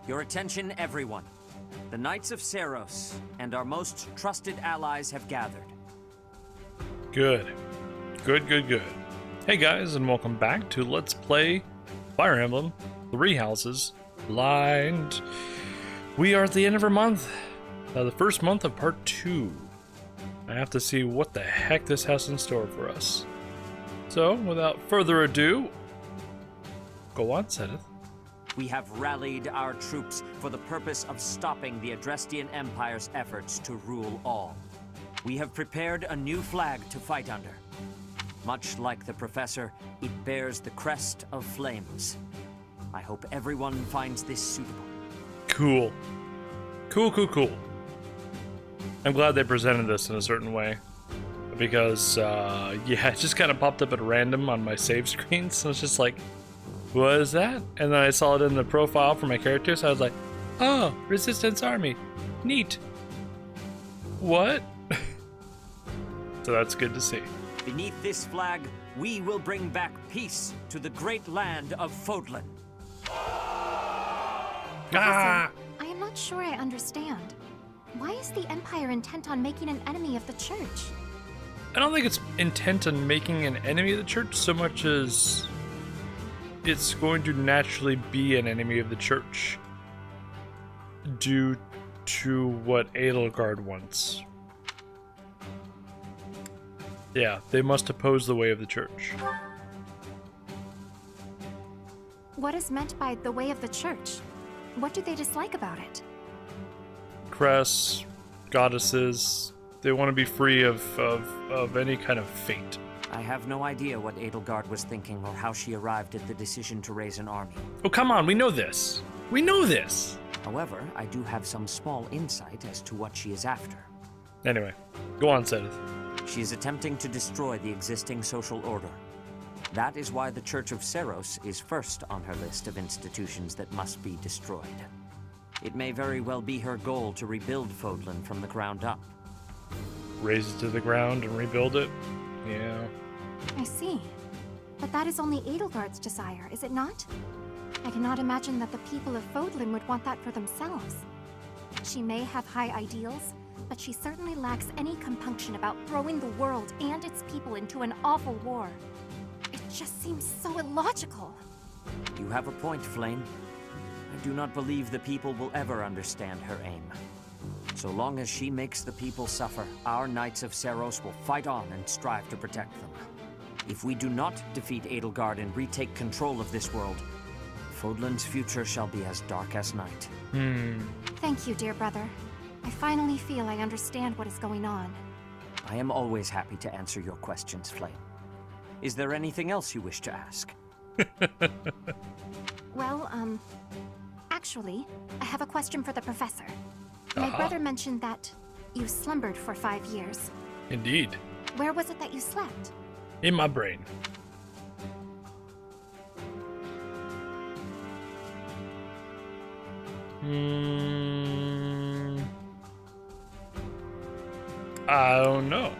Your attention, everyone. The Knights of Seiros and our most trusted allies have gathered. Good. Good. Hey guys, and welcome back to Let's Play Fire Emblem 3 Houses Blind. We are at the end of our month. The first month of part 2. I have to see what the heck this has in store for us. So, without further ado, go on, Sedith. We have rallied our troops for the purpose of stopping the Adrestian Empire's efforts to rule all. We have prepared a new flag to fight under. Much like the Professor, it bears the crest of flames. I hope everyone finds this suitable. Cool. I'm glad they presented this in a certain way. Because, yeah, it just kind of popped up at random on my save screen, so it's just like, what is that? And then I saw it in the profile for my character, so I was like, oh, Resistance Army. Neat. What? So that's good to see. Beneath this flag, we will bring back peace to the great land of Fodlan. Ah! I am not sure I understand. Why is the Empire intent on making an enemy of the Church? I don't think it's intent on making an enemy of the Church so much as it's going to naturally be an enemy of the Church due to what Edelgard wants. Yeah, they must oppose the way of the Church. What is meant by the way of the Church? What do they dislike about it? Cress, goddesses, they want to be free of any kind of fate. I have no idea what Edelgard was thinking or how she arrived at the decision to raise an army. Oh, come on, we know this. We know this. However, I do have some small insight as to what she is after. Anyway, go on, Sedith. She is attempting to destroy the existing social order. That is why the Church of Seiros is first on her list of institutions that must be destroyed. It may very well be her goal to rebuild Fodlan from the ground up. Raze it to the ground and rebuild it? Yeah. I see. But that is only Edelgard's desire, is it not? I cannot imagine that the people of Fodlan would want that for themselves. She may have high ideals, but she certainly lacks any compunction about throwing the world and its people into an awful war. It just seems so illogical. You have a point, Flame. I do not believe the people will ever understand her aim. So long as she makes the people suffer, our Knights of Seiros will fight on and strive to protect them. If we do not defeat Edelgard and retake control of this world, Fodlan's future shall be as dark as night. Thank you, dear brother. I finally feel I understand what is going on. I am always happy to answer your questions, Flame. Is there anything else you wish to ask? Well, actually, I have a question for the Professor. My brother mentioned that you slumbered for 5 years. Indeed. Where was it that you slept? In my brain. I don't know.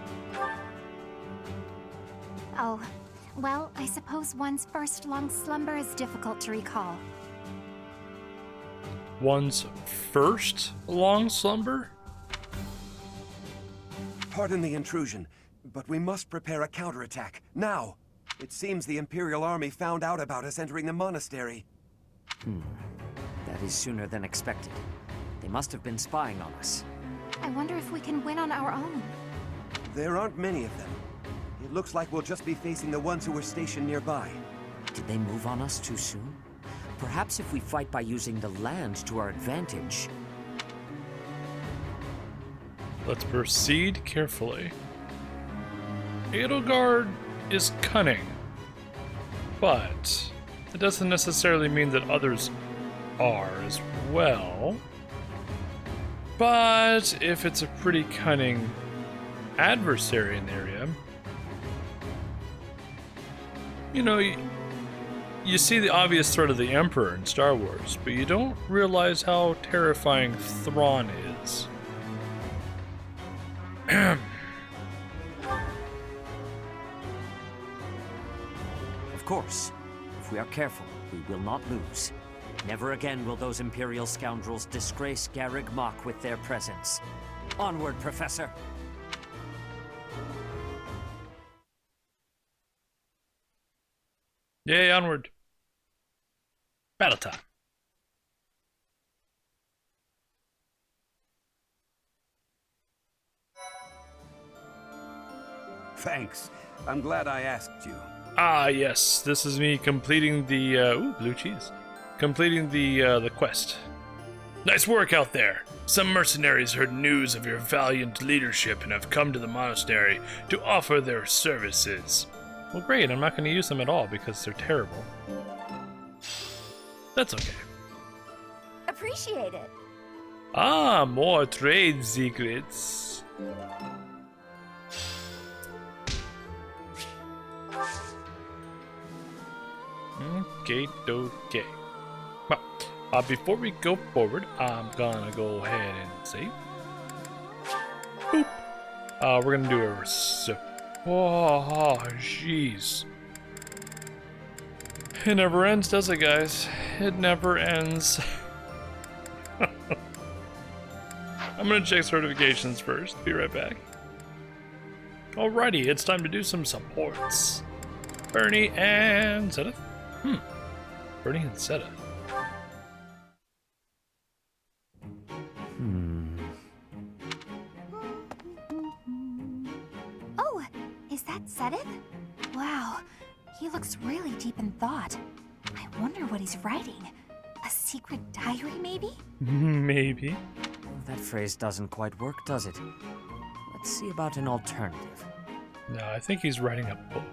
Oh, well, I suppose one's first long slumber is difficult to recall. One's first long slumber? Pardon the intrusion, but we must prepare a counterattack, now! It seems the Imperial Army found out about us entering the monastery. That is sooner than expected. They must have been spying on us. I wonder if we can win on our own. There aren't many of them. It looks like we'll just be facing the ones who were stationed nearby. Did they move on us too soon? Perhaps if we fight by using the land to our advantage. Let's proceed carefully. Edelgard is cunning, but it doesn't necessarily mean that others are as well. But if it's a pretty cunning adversary in the area, you know, you see the obvious threat of the Emperor in Star Wars, but you don't realize how terrifying Thrawn is. Of course, if we are careful, we will not lose. Never again will those Imperial scoundrels disgrace Garrig Mach with their presence. Onward, Professor! Yay, onward. Battle time. Thanks. I'm glad I asked you. Ah, yes. This is me completing the, ooh, blue cheese. Completing the quest. Nice work out there. Some mercenaries heard news of your valiant leadership and have come to the monastery to offer their services. Well, great. I'm not going to use them at all because they're terrible. That's okay. Appreciate it. Ah, more trade secrets. Okay. Well, before we go forward, I'm gonna go ahead and save. Boop. We're gonna do a oh, jeez. It never ends, does it, guys? It never ends. I'm gonna check certifications first. Be right back. Alrighty, it's time to do some supports. Bernie and Zeta. Bernie and Zeta. Oh, is that Sedith? Wow, he looks really deep in thought. I wonder what he's writing. A secret diary, maybe? Maybe. That phrase doesn't quite work, does it? Let's see about an alternative. No, I think he's writing a book.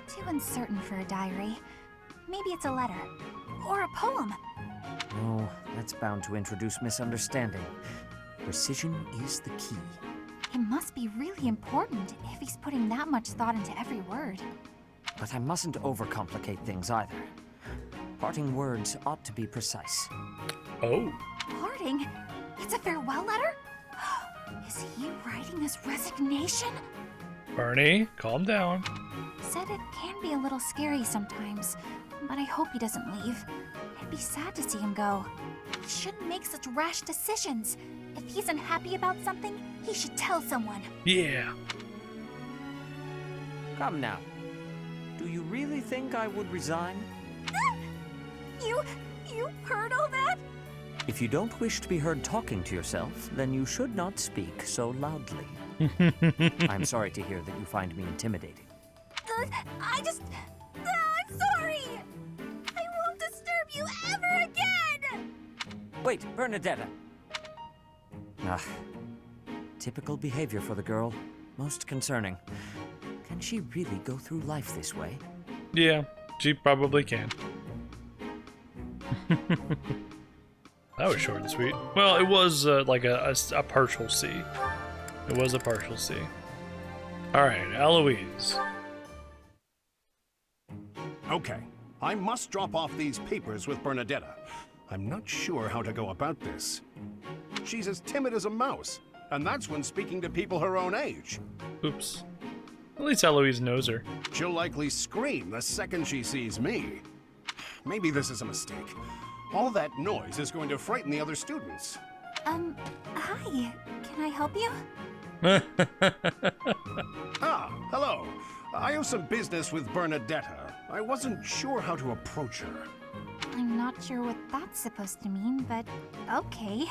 Too uncertain for a diary. Maybe it's a letter. Or a poem. No, that's bound to introduce misunderstanding. Precision is the key. It must be really important if he's putting that much thought into every word. But I mustn't overcomplicate things either. Parting words ought to be precise. Oh. Parting? It's a farewell letter? Is he writing his resignation? Bernie, calm down. Sedith can be a little scary sometimes, but I hope he doesn't leave. It'd be sad to see him go. He shouldn't make such rash decisions. If he's unhappy about something, he should tell someone. Yeah. Come now. Do you really think I would resign? You heard all that? If you don't wish to be heard talking to yourself, then you should not speak so loudly. I'm sorry to hear that you find me intimidating. I'm sorry! I won't disturb you ever again! Wait, Bernadetta! Ah, typical behavior for the girl. Most concerning. Can she really go through life this way? Yeah, she probably can. That was short and sweet. Well, it was like a partial C. It was a partial C. Alright, Eloise. Okay, I must drop off these papers with Bernadetta. I'm not sure how to go about this. She's as timid as a mouse, and that's when speaking to people her own age. Oops. At least Eloise knows her. She'll likely scream the second she sees me. Maybe this is a mistake. All that noise is going to frighten the other students. Hi. Can I help you? Ah, hello. I have some business with Bernadetta. I wasn't sure how to approach her. I'm not sure what that's supposed to mean, but okay.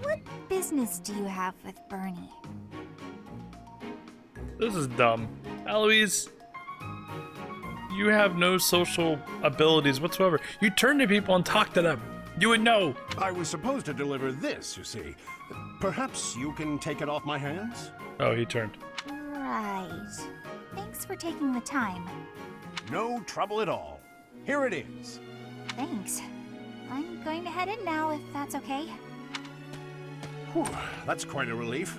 What business do you have with Bernie? This is dumb. Eloise, you have no social abilities whatsoever. You turn to people and talk to them. You would know. I was supposed to deliver this, you see. Perhaps you can take it off my hands? Oh, he turned. Right. Thanks for taking the time. No trouble at all. Here it is. Thanks. I'm going to head in now, if that's okay. Whew, that's quite a relief.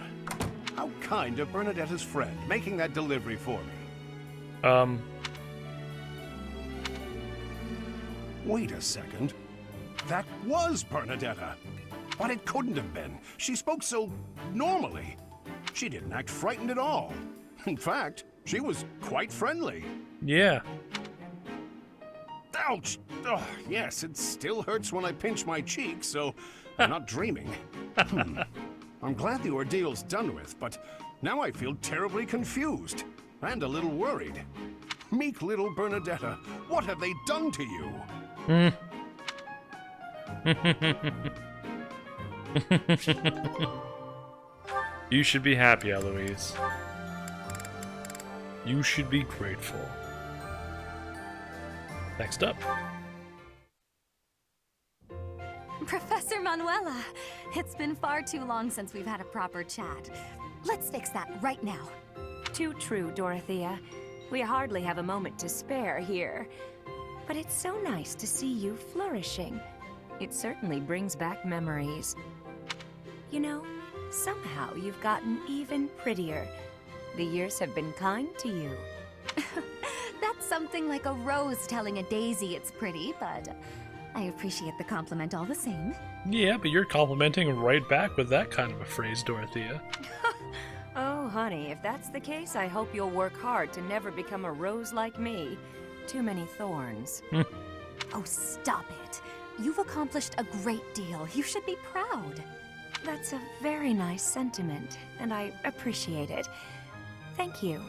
How kind of Bernadetta's friend, making that delivery for me. Wait a second. That was Bernadetta. But it couldn't have been. She spoke so normally. She didn't act frightened at all. In fact, she was quite friendly. Yeah. Ouch! Oh, yes, it still hurts when I pinch my cheek, so I'm not dreaming. I'm glad the ordeal's done with, but now I feel terribly confused and a little worried. Meek little Bernadetta, what have they done to you? You should be happy, Eloise. You should be grateful. Next up. Professor Manuela, it's been far too long since we've had a proper chat. Let's fix that right now. Too true, Dorothea. We hardly have a moment to spare here. But it's so nice to see you flourishing. It certainly brings back memories. You know, somehow you've gotten even prettier. The years have been kind to you. That's something like a rose telling a daisy it's pretty, but I appreciate the compliment all the same. Yeah, but you're complimenting right back with that kind of a phrase, Dorothea. Oh, honey, if that's the case, I hope you'll work hard to never become a rose like me. Too many thorns. Oh, stop it. You've accomplished a great deal. You should be proud. That's a very nice sentiment, and I appreciate it. Thank you.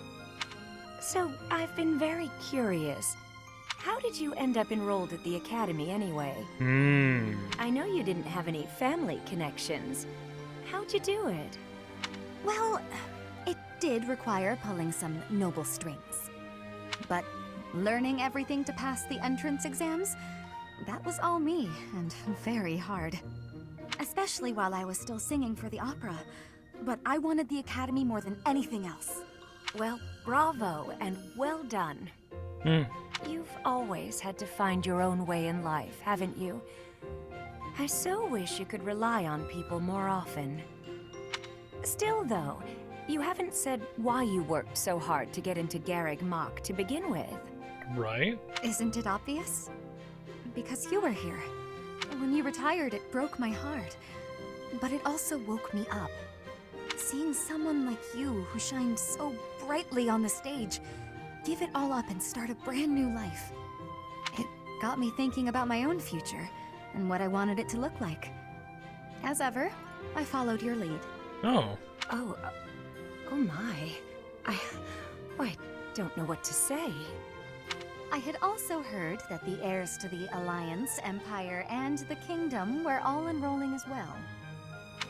So, I've been very curious. How did you end up enrolled at the academy anyway? I know you didn't have any family connections. How'd you do it? Well, it did require pulling some noble strings. But learning everything to pass the entrance exams, that was all me, and very hard. Especially while I was still singing for the opera. But I wanted the academy more than anything else. Well, bravo, and well done. You've always had to find your own way in life, haven't you? I so wish you could rely on people more often. Still, though, you haven't said why you worked so hard to get into Garreg Mach to begin with. Right? Isn't it obvious? Because you were here. When you retired, it broke my heart. But it also woke me up. Seeing someone like you, who shined so brightly on the stage, give it all up and start a brand new life. It got me thinking about my own future, and what I wanted it to look like. As ever, I followed your lead. Oh. Oh my. I don't know what to say. I had also heard that the heirs to the Alliance, Empire, and the Kingdom were all enrolling as well.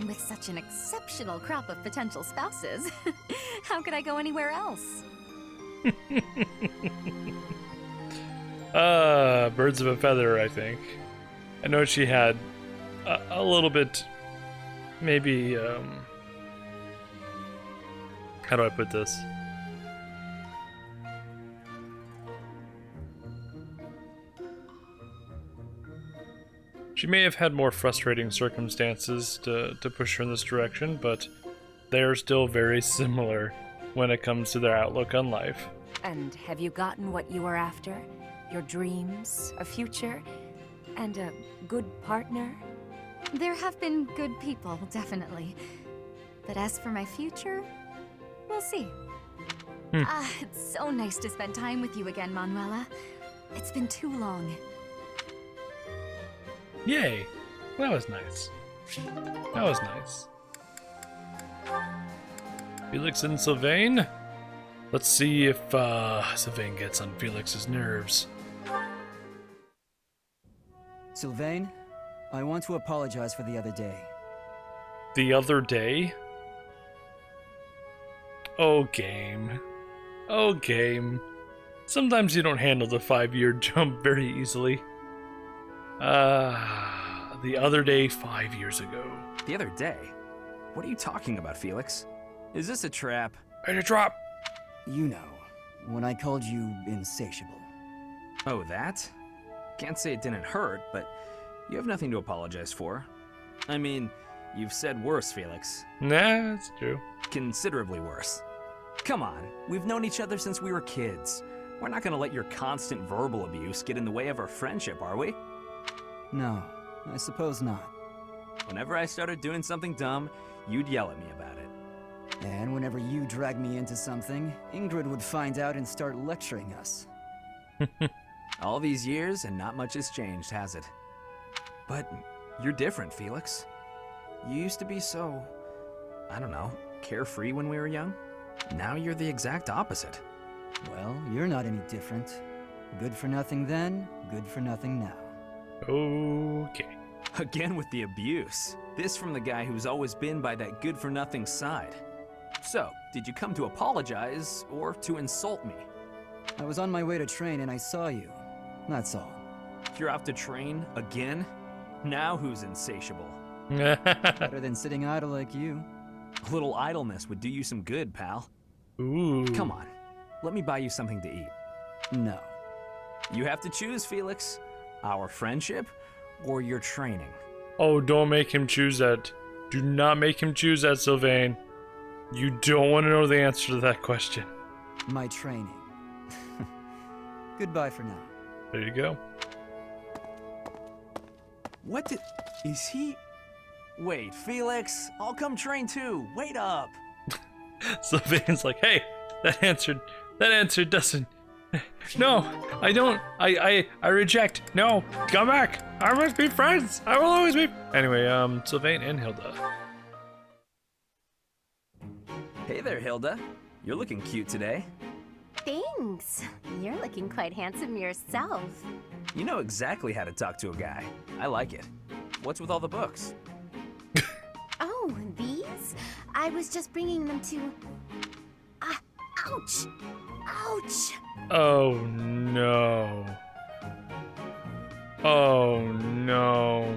With such an exceptional crop of potential spouses, how could I go anywhere else? Birds of a feather, I think. I know she had a little bit, maybe, how do I put this? She may have had more frustrating circumstances to push her in this direction, but they are still very similar when it comes to their outlook on life. And have you gotten what you were after? Your dreams, a future, and a good partner? There have been good people, definitely. But as for my future, we'll see. It's so nice to spend time with you again, Manuela. It's been too long. Yay! That was nice. That was nice. Felix and Sylvain? Let's see if Sylvain gets on Felix's nerves. Sylvain, I want to apologize for the other day. The other day? Oh, game. Oh, game. Sometimes you don't handle the 5-year jump very easily. The other day 5 years ago. The other day? What are you talking about, Felix? Is this a trap? Ready to drop! You know, when I called you insatiable. Oh, that? Can't say it didn't hurt, but you have nothing to apologize for. I mean, you've said worse, Felix. Nah, that's true. Considerably worse. Come on, we've known each other since we were kids. We're not gonna let your constant verbal abuse get in the way of our friendship, are we? No, I suppose not. Whenever I started doing something dumb, you'd yell at me about it. And whenever you dragged me into something, Ingrid would find out and start lecturing us. All these years and not much has changed, has it? But you're different, Felix. You used to be so, I don't know, carefree when we were young. Now you're the exact opposite. Well, you're not any different. Good for nothing then, good for nothing now. Okay. Again with the abuse. This from the guy who's always been by that good-for-nothing side. So, did you come to apologize or to insult me? I was on my way to train and I saw you. That's all. You're out to train again? Now who's insatiable? Better than sitting idle like you. A little idleness would do you some good, pal. Ooh. Come on, let me buy you something to eat. No. You have to choose, Felix. Our friendship or your training. Oh, don't make him choose that. Do not make him choose that, Sylvain. You don't want to know the answer to that question. My training. Goodbye for now. There you go. What did... is he... Wait, Felix, I'll come train too. Wait up. Sylvain's like, hey, that answer doesn't... No, I don't. I reject. No, come back. I must be friends. I will always be... Anyway, Sylvain and Hilda. Hey there, Hilda. You're looking cute today. Thanks. You're looking quite handsome yourself. You know exactly how to talk to a guy. I like it. What's with all the books? Oh, these? I was just bringing them to... ouch! Ouch! Oh, no. Oh, no.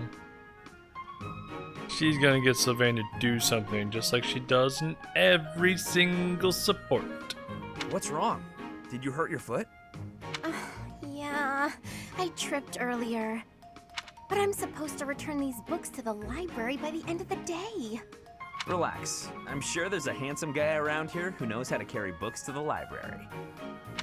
She's gonna get Sylvain to do something just like she does in every single support. What's wrong? Did you hurt your foot? Yeah, I tripped earlier. But I'm supposed to return these books to the library by the end of the day. Relax. I'm sure there's a handsome guy around here who knows how to carry books to the library.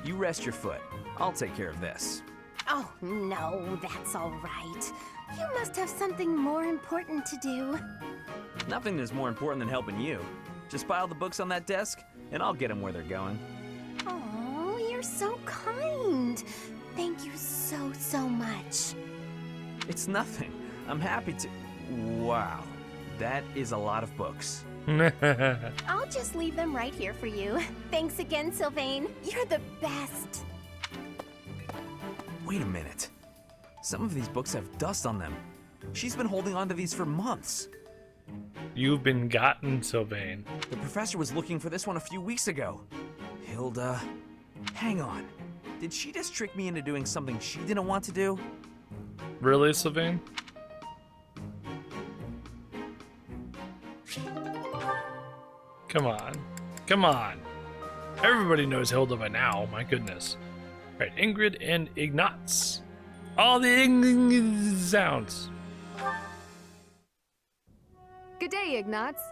You rest your foot. I'll take care of this. Oh, no, that's all right. You must have something more important to do. Nothing is more important than helping you. Just pile the books on that desk, and I'll get them where they're going. Oh, you're so kind. Thank you so, so much. It's nothing. I'm happy to... Wow. That is a lot of books. I'll just leave them right here for you. Thanks again, Sylvain. You're the best. Wait a minute. Some of these books have dust on them. She's been holding on to these for months. You've been gotten, Sylvain. The professor was looking for this one a few weeks ago. Hilda, hang on. Did she just trick me into doing something she didn't want to do? Really, Sylvain? Come on. Come on. Everybody knows Hilda by now, my goodness. Right, Ingrid and Ignatz. All the sounds. Good day, Ignatz.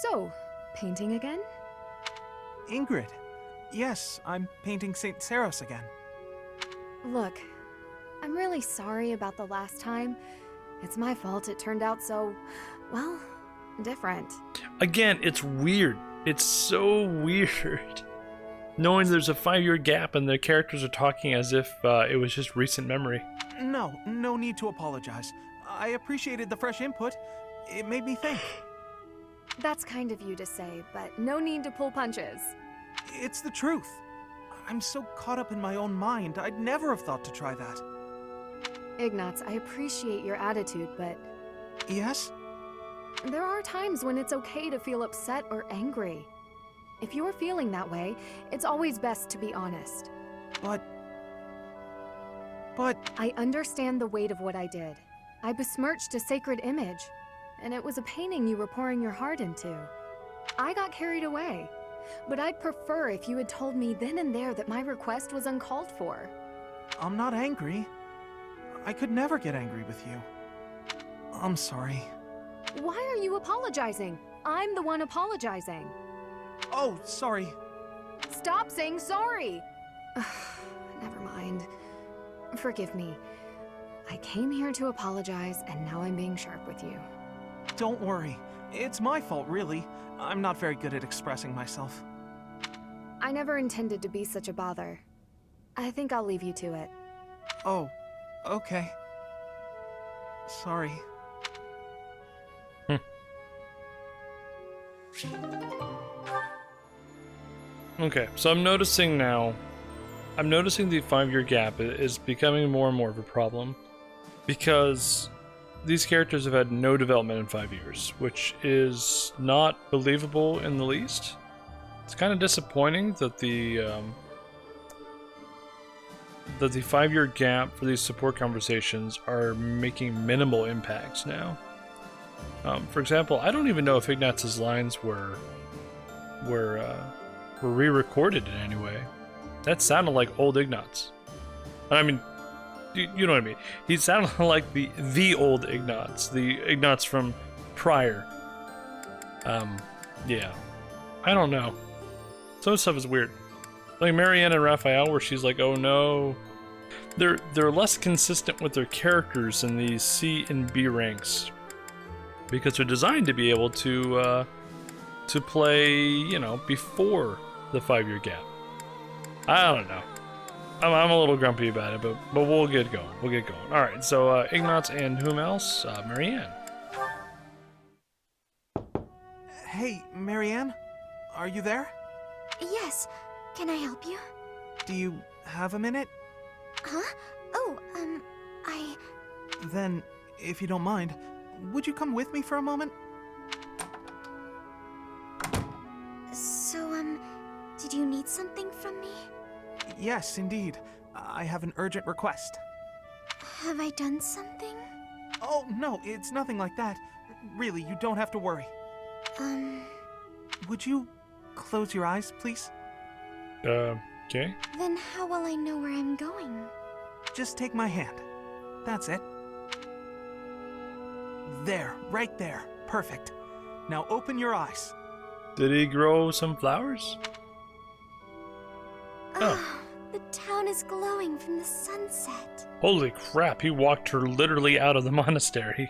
So, painting again? Ingrid. Yes, I'm painting St. Saros again. Look, I'm really sorry about the last time. It's my fault it turned out so, well, different. Again, it's weird. It's so weird. Knowing there's a 5-year gap and the characters are talking as if it was just recent memory. No need to apologize. I appreciated the fresh input. It made me think. That's kind of you to say, but no need to pull punches. It's the truth. I'm so caught up in my own mind, I'd never have thought to try that. Ignatz, I appreciate your attitude, but... Yes? There are times when it's okay to feel upset or angry. If you're feeling that way, it's always best to be honest. But... I understand the weight of what I did. I besmirched a sacred image, and it was a painting you were pouring your heart into. I got carried away, but I'd prefer if you had told me then and there that my request was uncalled for. I'm not angry. I could never get angry with you. I'm sorry. Why are you apologizing? I'm the one apologizing. Oh, sorry. Stop saying sorry! Never mind. Forgive me. I came here to apologize, and now I'm being sharp with you. Don't worry. It's my fault, really. I'm not very good at expressing myself. I never intended to be such a bother. I think I'll leave you to it. Oh, okay. Sorry. Okay, so I'm noticing now, the 5-year gap is becoming more and more of a problem because these characters have had no development in 5 years, which is not believable in the least. It's kind of disappointing that the 5-year gap for these support conversations are making minimal impacts now. For example, I don't even know if Ignaz's lines were re-recorded in any way. That sounded like old Ignaz. I mean, you know what I mean. He sounded like the old Ignaz, the Ignaz from prior. Yeah, I don't know. Some stuff is weird. Like Marianne and Raphael, where she's like, "Oh no," they're less consistent with their characters in these C and B ranks because they're designed to be able to play, you know, before the 5-year gap. I don't know. I'm a little grumpy about it, but we'll get going. We'll get going. All right. So Ignaz and whom else? Marianne. Hey, Marianne, are you there? Yes. Can I help you? Do you have a minute? Huh? Oh, Then, if you don't mind, would you come with me for a moment? So, did you need something from me? Yes, indeed. I have an urgent request. Have I done something? Oh, no, it's nothing like that. Really, you don't have to worry. Would you close your eyes, please? Okay. Then how will I know where I'm going? Just take my hand. That's it. There, right there. Perfect. Now open your eyes. Did he grow some flowers? Oh, the town is glowing from the sunset. Holy crap, he walked her literally out of the monastery.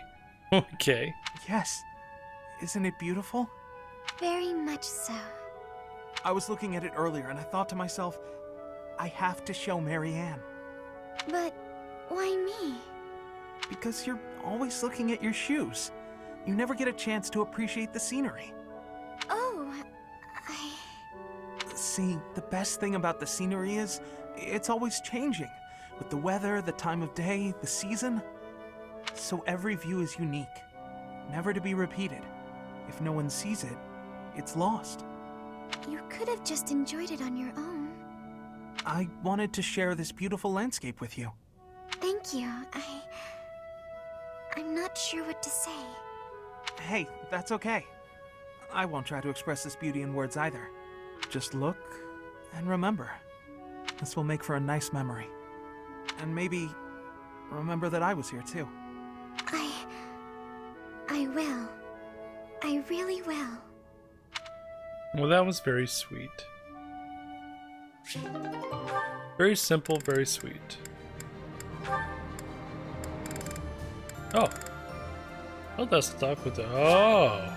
Okay. Yes. Isn't it beautiful? Very much so. I was looking at it earlier and I thought to myself, I have to show Marianne. But why me? Because you're always looking at your shoes. You never get a chance to appreciate the scenery. Oh, See, the best thing about the scenery is, it's always changing. With the weather, the time of day, the season. So every view is unique. Never to be repeated. If no one sees it, it's lost. You could have just enjoyed it on your own. I wanted to share this beautiful landscape with you. Thank you. I'm not sure what to say. Hey, that's okay. I won't try to express this beauty in words either. Just look and remember. This will make for a nice memory. And maybe remember that I was here too. I will. I really will. Well, that was very sweet. Very simple, very sweet. Oh. Oh, that's stuck with the... Oh.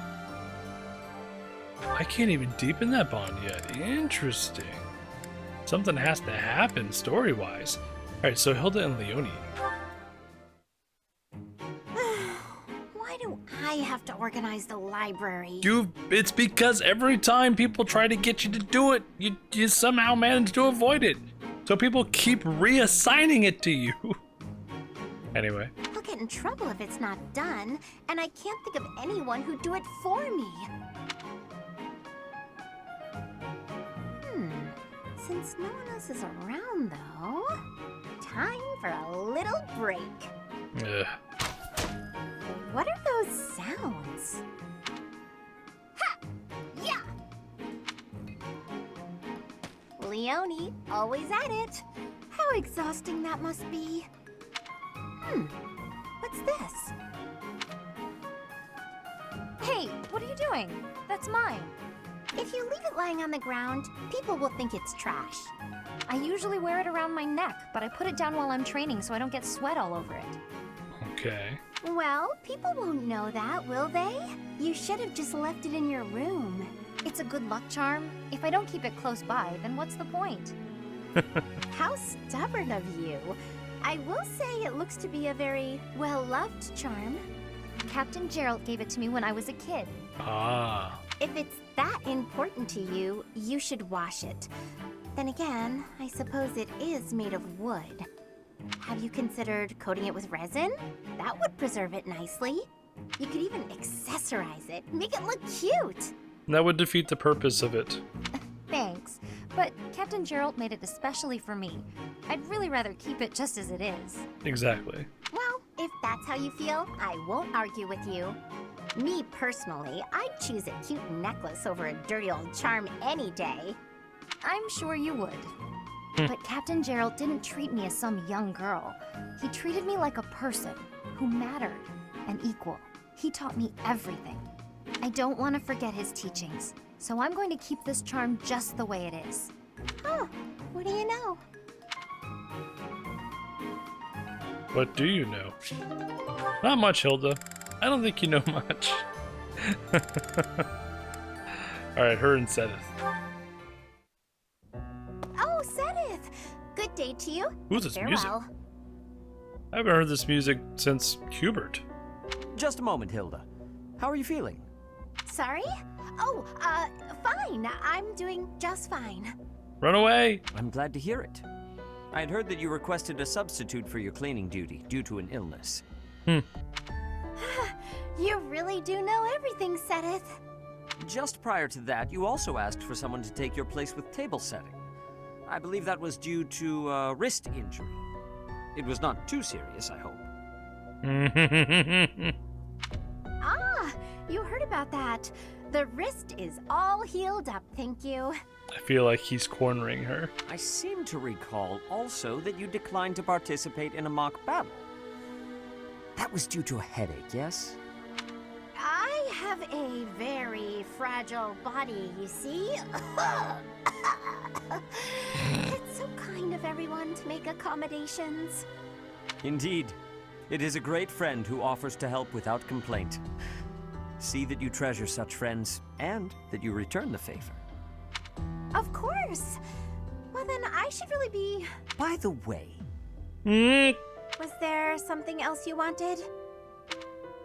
I can't even deepen that bond yet. Interesting. Something has to happen story-wise. Alright, so Hilda and Leonie. Why do I have to organize the library? It's because every time people try to get you to do it, you somehow manage to avoid it. So people keep reassigning it to you. Anyway. I'll get in trouble if it's not done, and I can't think of anyone who'd do it for me. Since no one else is around, though, time for a little break. Ugh. What are those sounds? Ha! Yeah! Leonie, always at it. How exhausting that must be. What's this? Hey, what are you doing? That's mine. If you leave it lying on the ground, people will think it's trash. I usually wear it around my neck, but I put it down while I'm training so I don't get sweat all over it. Okay. Well, people won't know that, will they? You should have just left it in your room. It's a good luck charm. If I don't keep it close by, then what's the point? How stubborn of you. I will say it looks to be a very well-loved charm. Captain Gerald gave it to me when I was a kid. Ah. If it's that important to you, you should wash it. Then again, I suppose it is made of wood. Have you considered coating it with resin? That would preserve it nicely. You could even accessorize it, make it look cute. That would defeat the purpose of it. Thanks, but Captain Gerald made it especially for me. I'd really rather keep it just as it is. Exactly. Well, if that's how you feel, I won't argue with you. Me personally, I'd choose a cute necklace over a dirty old charm any day. I'm sure you would. But Captain Gerald didn't treat me as some young girl. He treated me like a person who mattered and equal. He taught me everything. I don't want to forget his teachings, so I'm going to keep this charm just the way it is. Huh, what do you know? What do you know? Not much, Hilda. I don't think you know much. Alright, her and Sedith. Oh, Sedith! Good day to you. Who's this music? Farewell. I haven't heard this music since Hubert. Just a moment, Hilda. How are you feeling? Sorry? Oh, fine. I'm doing just fine. Run away! I'm glad to hear it. I had heard that you requested a substitute for your cleaning duty due to an illness. You really do know everything, Sedith. Just prior to that, you also asked for someone to take your place with table setting. I believe that was due to a wrist injury. It was not too serious, I hope. Ah, you heard about that. The wrist is all healed up, thank you. I feel like he's cornering her. I seem to recall also that you declined to participate in a mock battle. That was due to a headache, yes? I have a very fragile body, you see. It's so kind of everyone to make accommodations. Indeed. It is a great friend who offers to help without complaint. See that you treasure such friends, and that you return the favor. Of course. Well, then I should really be... By the way... Was there something else you wanted?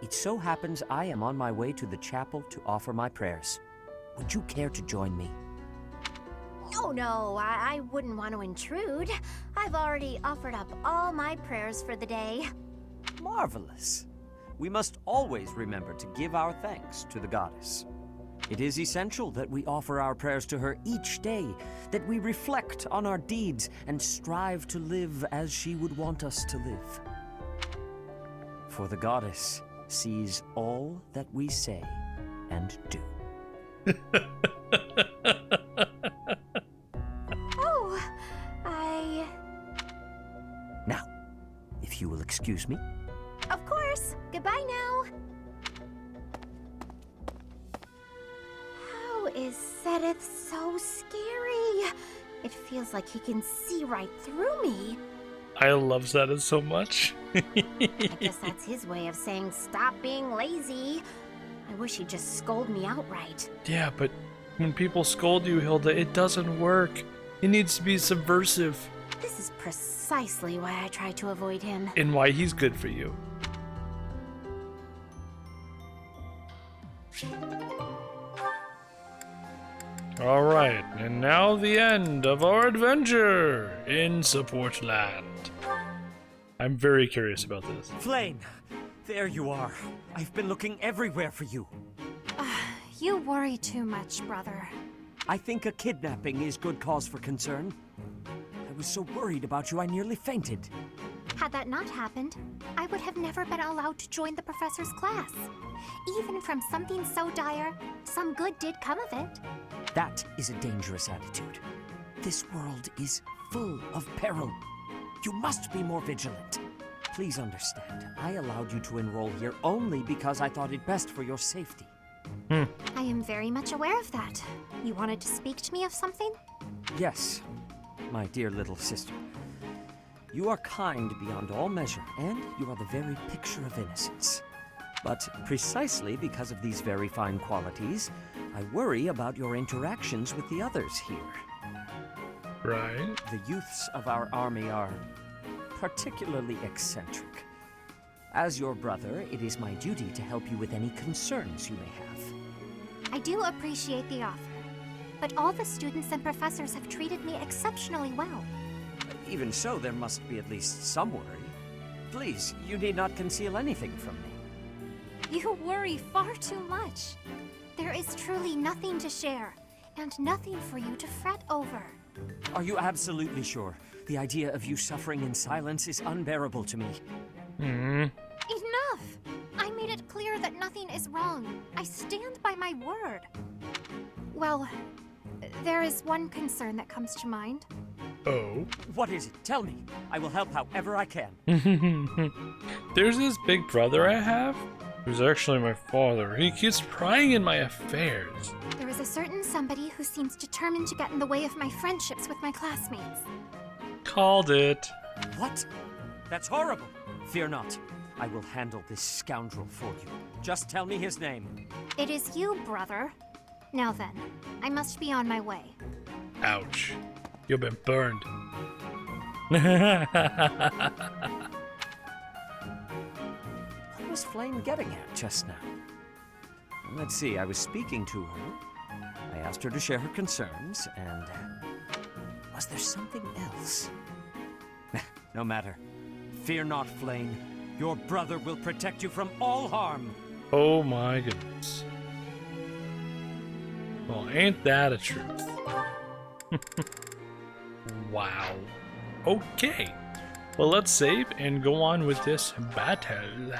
It so happens I am on my way to the chapel to offer my prayers. Would you care to join me? Oh, no, I wouldn't want to intrude. I've already offered up all my prayers for the day. Marvelous. We must always remember to give our thanks to the goddess. It is essential that we offer our prayers to her each day, that we reflect on our deeds and strive to live as she would want us to live. For the goddess sees all that we say and do. Oh, Now, if you will excuse me. Of course. Goodbye now. How is Sedith so scary? It feels like he can see right through me. I love Zeta so much. I guess that's his way of saying stop being lazy. I wish he'd just scold me outright. Yeah, but when people scold you, Hilda, it doesn't work. It needs to be subversive. This is precisely why I try to avoid him. And why he's good for you. Alright, and now the end of our adventure in Support Land. I'm very curious about this. Flame! There you are. I've been looking everywhere for you. You worry too much, brother. I think a kidnapping is good cause for concern. I was so worried about you I nearly fainted. Had that not happened, I would have never been allowed to join the professor's class. Even from something so dire, some good did come of it. That is a dangerous attitude. This world is full of peril. You must be more vigilant. Please understand, I allowed you to enroll here only because I thought it best for your safety. I am very much aware of that. You wanted to speak to me of something? Yes, my dear little sister. You are kind beyond all measure, and you are the very picture of innocence. But precisely because of these very fine qualities, I worry about your interactions with the others here. Right. The youths of our army are particularly eccentric. As your brother, it is my duty to help you with any concerns you may have. I do appreciate the offer, but all the students and professors have treated me exceptionally well. Even so, there must be at least some worry. Please, you need not conceal anything from me. You worry far too much. There is truly nothing to share, and nothing for you to fret over. Are you absolutely sure? The idea of you suffering in silence is unbearable to me. Enough! I made it clear that nothing is wrong. I stand by my word. Well, there is one concern that comes to mind. Oh? What is it? Tell me. I will help however I can. There's this big brother I have, who's actually my father. He keeps prying in my affairs. There is a certain somebody who seems determined to get in the way of my friendships with my classmates. Called it. What? That's horrible. Fear not. I will handle this scoundrel for you. Just tell me his name. It is you, brother. Now then, I must be on my way. Ouch. You've been burned. What was Flame getting at just now? Let's see, I was speaking to her. I asked her to share her concerns, and... was there something else? No matter. Fear not, Flame. Your brother will protect you from all harm. Oh my goodness. Well, ain't that a truth? Wow. Okay. Well, let's save and go on with this battle.